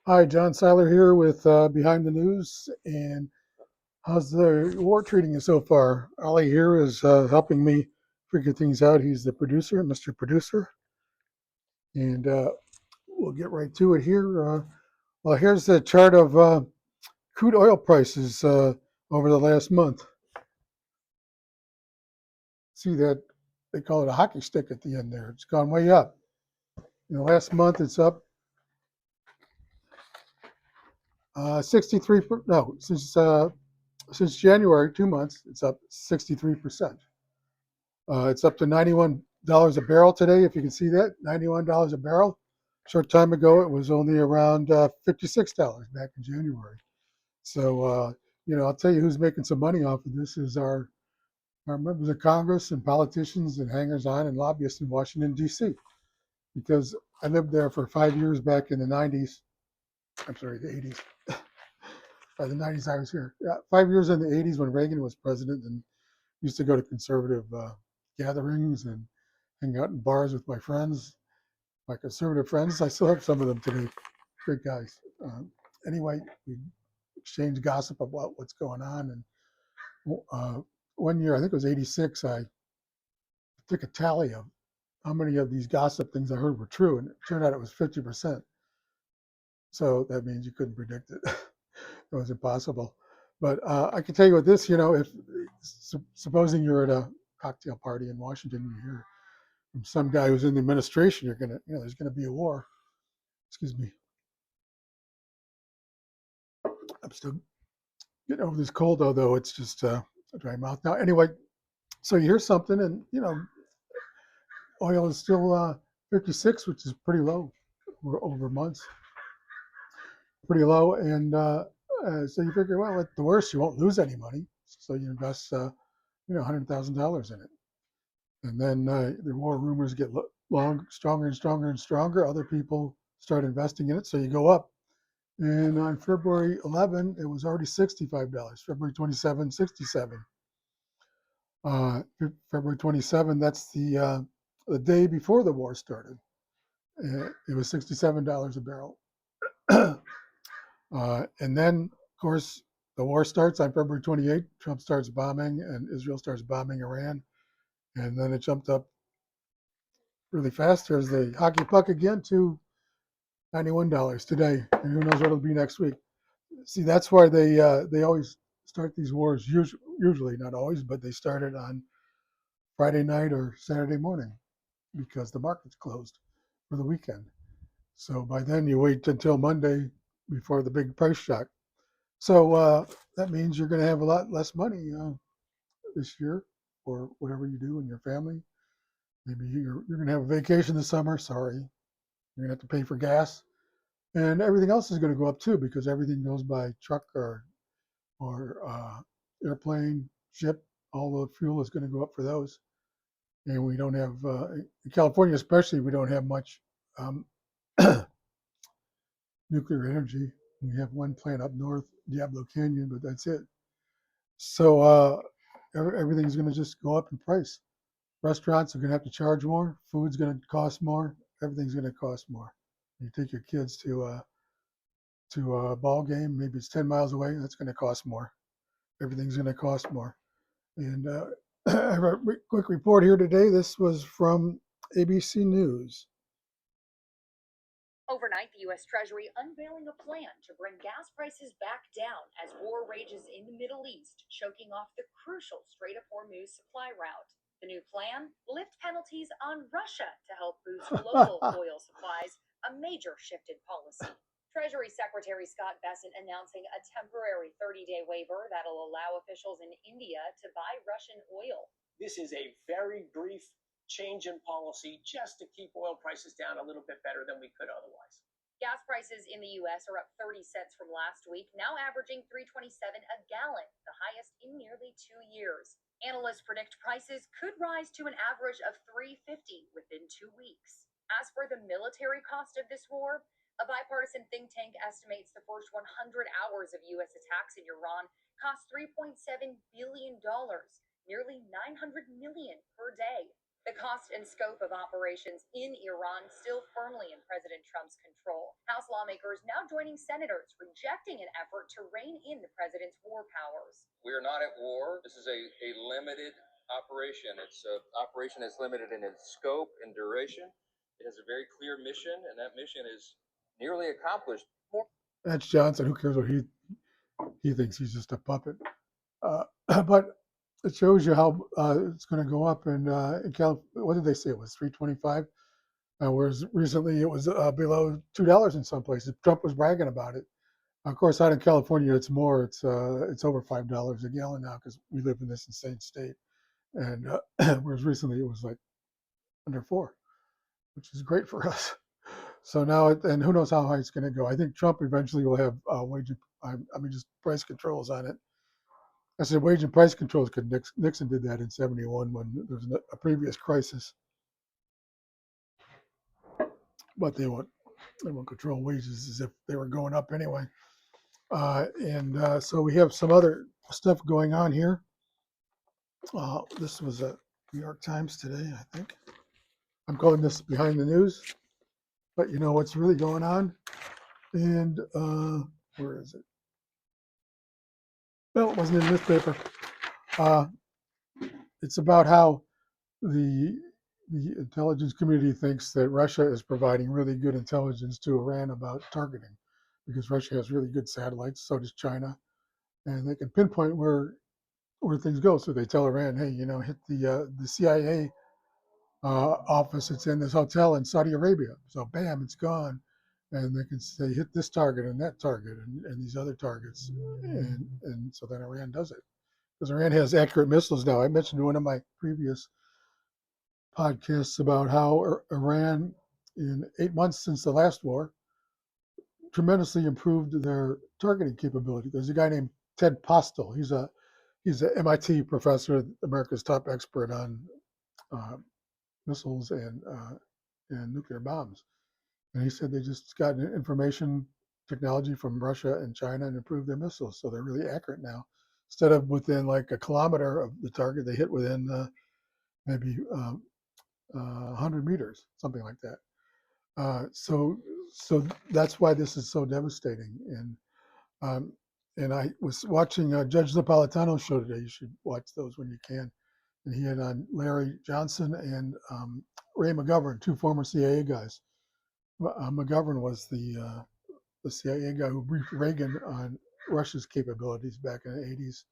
Hi, John Seiler here with Behind the News. And how's the war treating you so far? Ollie here is helping me figure things out. He's the producer, Mr. Producer. And we'll get right to it here. Well, here's the chart of crude oil prices over the last month. See that they call it a hockey stick at the end there. It's gone way up. In the last month, it's up 63. No, since January, 2 months, it's up 63%. It's up to $91 a barrel today, if you can see that. $91 a barrel. Short time ago, it was only around $56 back in January. So, I'll tell you who's making some money off of this is our members of Congress and politicians and hangers-on and lobbyists in Washington, D.C. Because I lived there for 5 years back in the 90s. I'm sorry, the 80s. By the 90s, I was here. Yeah, 5 years in the 80s when Reagan was president, and used to go to conservative gatherings and hang out in bars with my friends, my conservative friends. I still have some of them today. Great guys. Anyway, we exchange gossip about what's going on. And one year, I think it was '86, I took a tally of how many of these gossip things I heard were true, and it turned out it was 50%. So that means you couldn't predict it. It was impossible. But I can tell you with this, if supposing you're at a cocktail party in Washington, you hear from some guy who's in the administration, there's gonna be a war. Excuse me, I'm still getting over this cold, although it's just a dry mouth now. Anyway, so you hear something, and oil is still 56, which is pretty low over months, pretty low, and so you figure, well, at the worst, you won't lose any money, so you invest, $100,000 in it, and then the war rumors get stronger and stronger and stronger. Other people start investing in it, so you go up. And on February 11, it was already $65. February 27, 67. February 27, that's the day before the war started. It was $67 a barrel. And then, of course, the war starts on February 28th. Trump starts bombing, and Israel starts bombing Iran. And then it jumped up really fast. There's the hockey puck again to $91 today. And who knows what it'll be next week. See, that's why they always start these wars. Usually, not always, but they started on Friday night or Saturday morning because the market's closed for the weekend. So by then, you wait until Monday before the big price shock. So that means you're going to have a lot less money this year for whatever you do in your family. Maybe you're going to have a vacation this summer. Sorry, you're going to have to pay for gas, and everything else is going to go up too because everything goes by truck or airplane, ship. All the fuel is going to go up for those. And we don't have, in California especially, we don't have much um, nuclear energy. We have one plant up north, Diablo Canyon, but that's it. So everything's going to just go up in price. Restaurants are going to have to charge more. Food's going to cost more. Everything's going to cost more. You take your kids to a ball game, maybe it's 10 miles away. That's going to cost more. Everything's going to cost more. And I have a quick report here today. This was from ABC News. Overnight, the U.S. Treasury unveiling a plan to bring gas prices back down as war rages in the Middle East, choking off the crucial Strait of Hormuz supply route. The new plan: lift penalties on Russia to help boost global oil supplies, a major shift in policy. Treasury Secretary Scott Bessent announcing a temporary 30-day waiver that'll allow officials in India to buy Russian oil. This is a very brief change in policy just to keep oil prices down a little bit better than we could otherwise. Gas prices in the U.S. are up 30 cents from last week, now averaging $3.27 a gallon, the highest in nearly 2 years. Analysts predict prices could rise to an average of $3.50 within 2 weeks. As for the military cost of this war, a bipartisan think tank estimates the first 100 hours of U.S. attacks in Iran cost $3.7 billion, nearly $900 million per day. The cost and scope of operations in Iran still firmly in President Trump's control. House lawmakers now joining senators rejecting an effort to rein in the president's war powers. We are not at war. This is a limited operation. It's an operation that's limited in its scope and duration. It has a very clear mission, and that mission is nearly accomplished. That's Johnson. Who cares what he thinks? He's just a puppet. But it shows you how it's going to go up. And in California, what did they say? It was 325, whereas recently it was below $2 in some places. Trump was bragging about it. Of course, out in California, it's more. It's over $5 a gallon now because we live in this insane state. And whereas recently it was like under 4, which is great for us. So now, and who knows how high it's going to go. I think Trump eventually will have just price controls on it. I said wage and price controls because Nixon did that in '71 when there was a previous crisis. But they won't control wages as if they were going up anyway. So we have some other stuff going on here. This was a New York Times today, I think. I'm calling this behind the news, but you know what's really going on. And where is it? No, it wasn't in this paper. It's about how the intelligence community thinks that Russia is providing really good intelligence to Iran about targeting, because Russia has really good satellites. So does China, and they can pinpoint where things go. So they tell Iran, hey, hit the CIA office. It's in this hotel in Saudi Arabia. So bam, it's gone. And they can say hit this target and that target and these other targets, and so then Iran does it. Because Iran has accurate missiles now. I mentioned in one of my previous podcasts about how Iran, in 8 months since the last war, tremendously improved their targeting capability. There's a guy named Ted Postel. He's an MIT professor, America's top expert on missiles and nuclear bombs. And he said they just got information technology from Russia and China and improved their missiles, so they're really accurate now. Instead of within like a kilometer of the target, they hit within maybe 100 meters, something like that. So that's why this is so devastating. And I was watching Judge Napolitano's show today. You should watch those when you can. And he had on Larry Johnson and Ray McGovern, 2 former CIA guys. McGovern was the CIA guy who briefed Reagan on Russia's capabilities back in the 80s.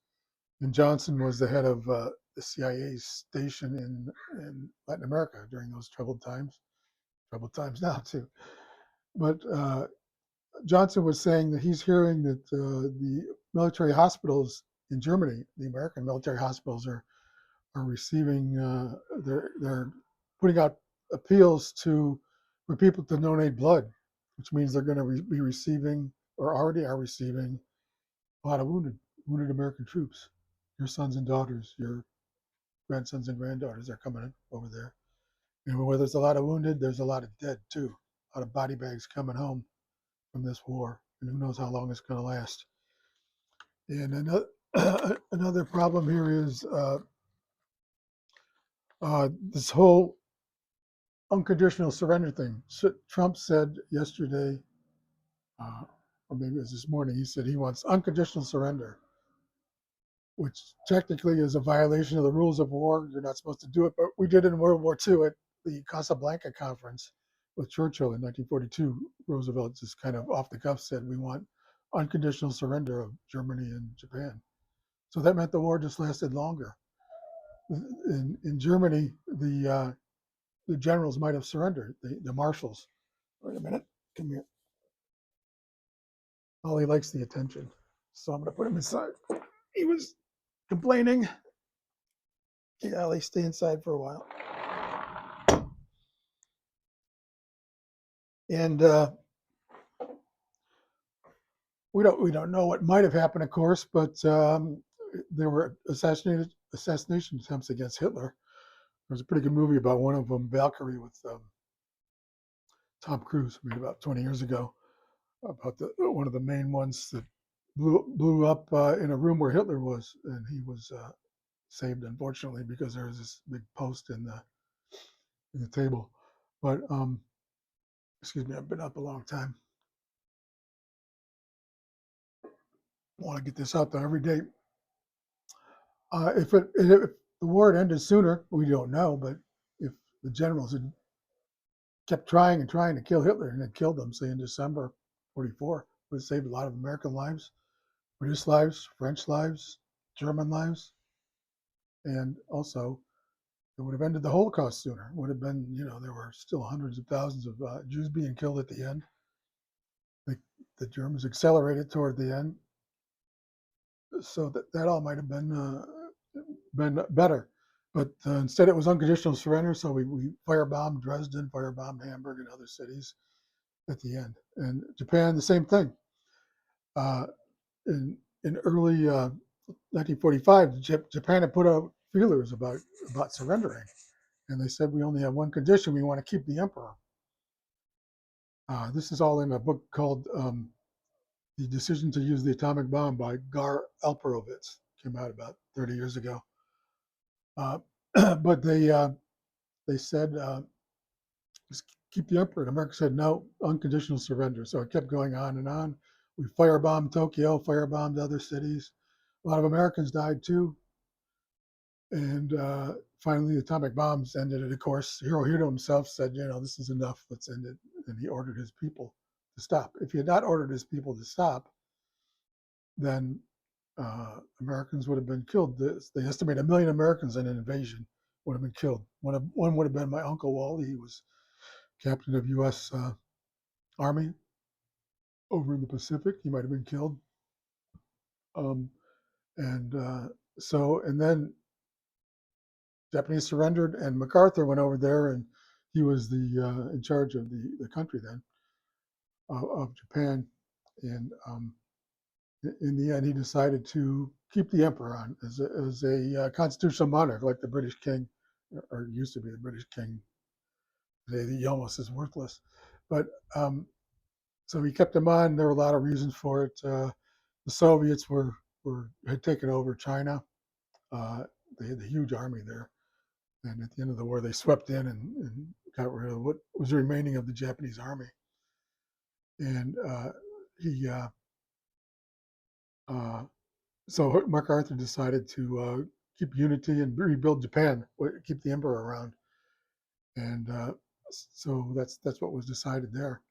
And Johnson was the head of the CIA station in Latin America during those troubled times. Troubled times now, too. But Johnson was saying that he's hearing that the military hospitals in Germany, the American military hospitals, are receiving, they're putting out appeals for people to donate blood, which means they're going to be receiving, or already are receiving, a lot of wounded American troops. Your sons and daughters, your grandsons and granddaughters are coming in over there. And where there's a lot of wounded, there's a lot of dead too. A lot of body bags coming home from this war, and who knows how long it's going to last. And another problem here is this whole unconditional surrender thing. So Trump said yesterday, or maybe it was this morning, he said he wants unconditional surrender, which technically is a violation of the rules of war. You're not supposed to do it, but we did it in World War II at the Casablanca Conference with Churchill in 1942. Roosevelt just kind of off the cuff said, we want unconditional surrender of Germany and Japan. So that meant the war just lasted longer. In Germany, the generals might have surrendered, the marshals. Wait a minute, come here. Ollie likes the attention, so I'm going to put him inside. He was complaining. Yeah, Ollie, stay inside for a while. And we don't know what might have happened, of course, but there were assassination attempts against Hitler. There was a pretty good movie about one of them, Valkyrie, with Tom Cruise, made about 20 years ago, about one of the main ones that blew up in a room where Hitler was, and he was saved, unfortunately, because there was this big post in the in the table. But excuse me, I've been up a long time. I want to get this out there every day. If the war had ended sooner, we don't know, but if the generals had kept trying and trying to kill Hitler and had killed him, say in December 44, it would have saved a lot of American lives, British lives, French lives, German lives, and also it would have ended the Holocaust sooner. It would have been, there were still hundreds of thousands of Jews being killed at the end. The Germans accelerated toward the end, so that all might have been better. But instead, it was unconditional surrender. So we firebombed Dresden, firebombed Hamburg, and other cities at the end. And Japan, the same thing. Uh, in early 1945, Japan had put out feelers about surrendering, and they said we only have one condition: we want to keep the emperor. This is all in a book called "The Decision to Use the Atomic Bomb" by Gar Alperovitz. Came out about 30 years ago. But they said just keep the emperor. And America said no, unconditional surrender. So it kept going on and on. We firebombed Tokyo, firebombed other cities. A lot of Americans died too. And finally, the atomic bombs ended it. Of course, Hirohito himself said, this is enough. Let's end it. And he ordered his people to stop. If he had not ordered his people to stop, then Americans would have been killed. They estimate 1 million Americans in an invasion would have been killed. One would have been my Uncle Wally. He was captain of U.S. Army over in the Pacific. He might have been killed. Um, and then Japanese surrendered, and MacArthur went over there, and he was in charge of the country then, of Japan. And in the end, he decided to keep the emperor on as a constitutional monarch, like the British king, or used to be the British king. Today, he almost is worthless. But so he kept him on. There were a lot of reasons for it. The Soviets had taken over China. They had a huge army there, and at the end of the war, they swept in and got rid of what was remaining of the Japanese army. And he so MacArthur decided to keep unity and rebuild Japan, keep the emperor around, and so that's what was decided there,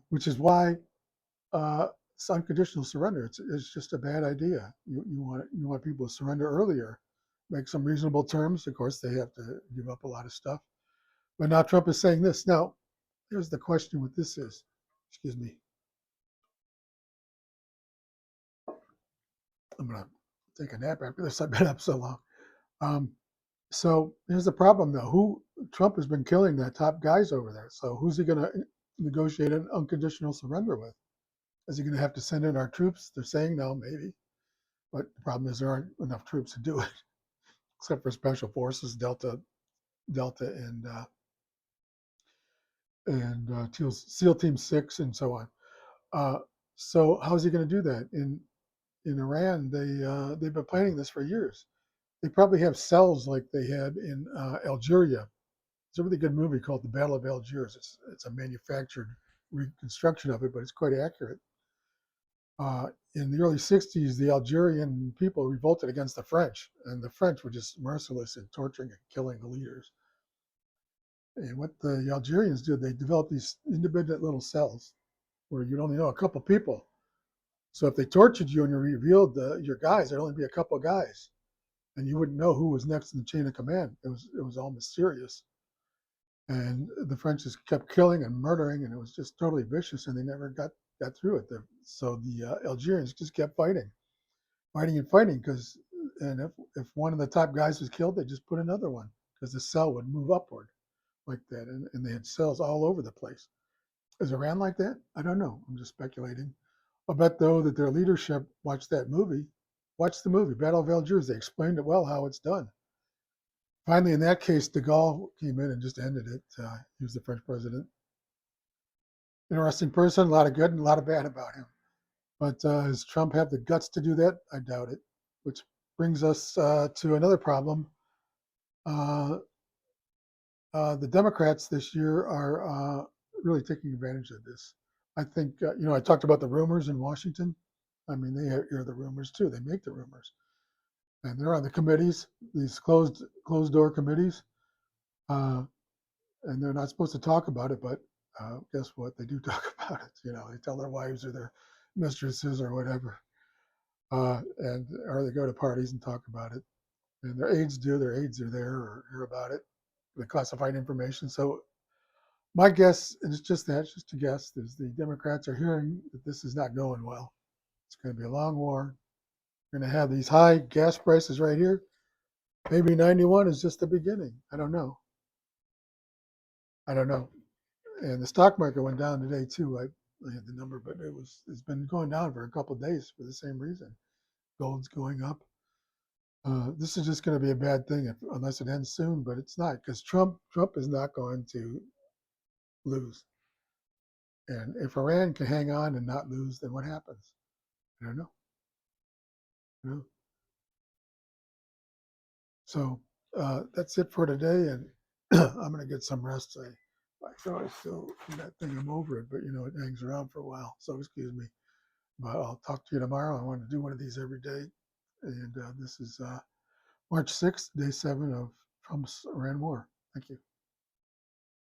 which is why it's unconditional surrender. It's just a bad idea. You want people to surrender earlier, make some reasonable terms. Of course, they have to give up a lot of stuff. But now Trump is saying this. Now, here's the question: what this is? Excuse me. I'm gonna take a nap after this. I've been up so long. So here's the problem, though. Trump has been killing the top guys over there. So who's he going to negotiate an unconditional surrender with? Is he going to have to send in our troops? They're saying no, maybe. But the problem is there aren't enough troops to do it, except for special forces, Delta, and SEAL Team 6, and so on. Uh, so how's he going to do that? In Iran, they've been planning this for years. They probably have cells like they had in Algeria. It's a really good movie called The Battle of Algiers. It's a manufactured reconstruction of it, but it's quite accurate. In the early 60s, the Algerian people revolted against the French, and the French were just merciless in torturing and killing the leaders. And what the Algerians did, they developed these independent little cells where you'd only know a couple people. So if they tortured you and you revealed your guys, there'd only be a couple guys, and you wouldn't know who was next in the chain of command. It was all mysterious. And the French just kept killing and murdering, and it was just totally vicious, and they never got through it. So the Algerians just kept fighting and fighting, and if one of the top guys was killed, they just put another one, because the cell would move upward like that, and they had cells all over the place. Is Iran like that? I don't know. I'm just speculating. I bet, though, that their leadership watched the movie, Battle of Algiers. They explained it well how it's done. Finally, in that case, de Gaulle came in and just ended it. He was the French president. Interesting person, a lot of good and a lot of bad about him. But does Trump have the guts to do that? I doubt it. Which brings us to another problem. The Democrats this year are really taking advantage of this. I think, I talked about the rumors in Washington. I mean, they hear the rumors too. They make the rumors, and they're on the committees, these closed door committees, uh, and they're not supposed to talk about it. But guess what? They do talk about it. They tell their wives or their mistresses or whatever, and or they go to parties and talk about it. And their aides do. Their aides are there or hear about it. The classified information. So my guess, and it's just that, it's just a guess, is the Democrats are hearing that this is not going well. It's going to be a long war. We're going to have these high gas prices right here. Maybe 91 is just the beginning. I don't know. I don't know. And the stock market went down today too. I had the number, but it's been going down for a couple of days for the same reason. Gold's going up. This is just going to be a bad thing unless it ends soon, but it's not because Trump is not going to lose. And if Iran can hang on and not lose, then what happens? I don't know. You know? So that's it for today, and I'm going to get some rest. I thought I still that thing. I'm over it, but it hangs around for a while. So excuse me. But I'll talk to you tomorrow. I want to do one of these every day, and this is March 6th, day 7 of Trump's Iran war. Thank you.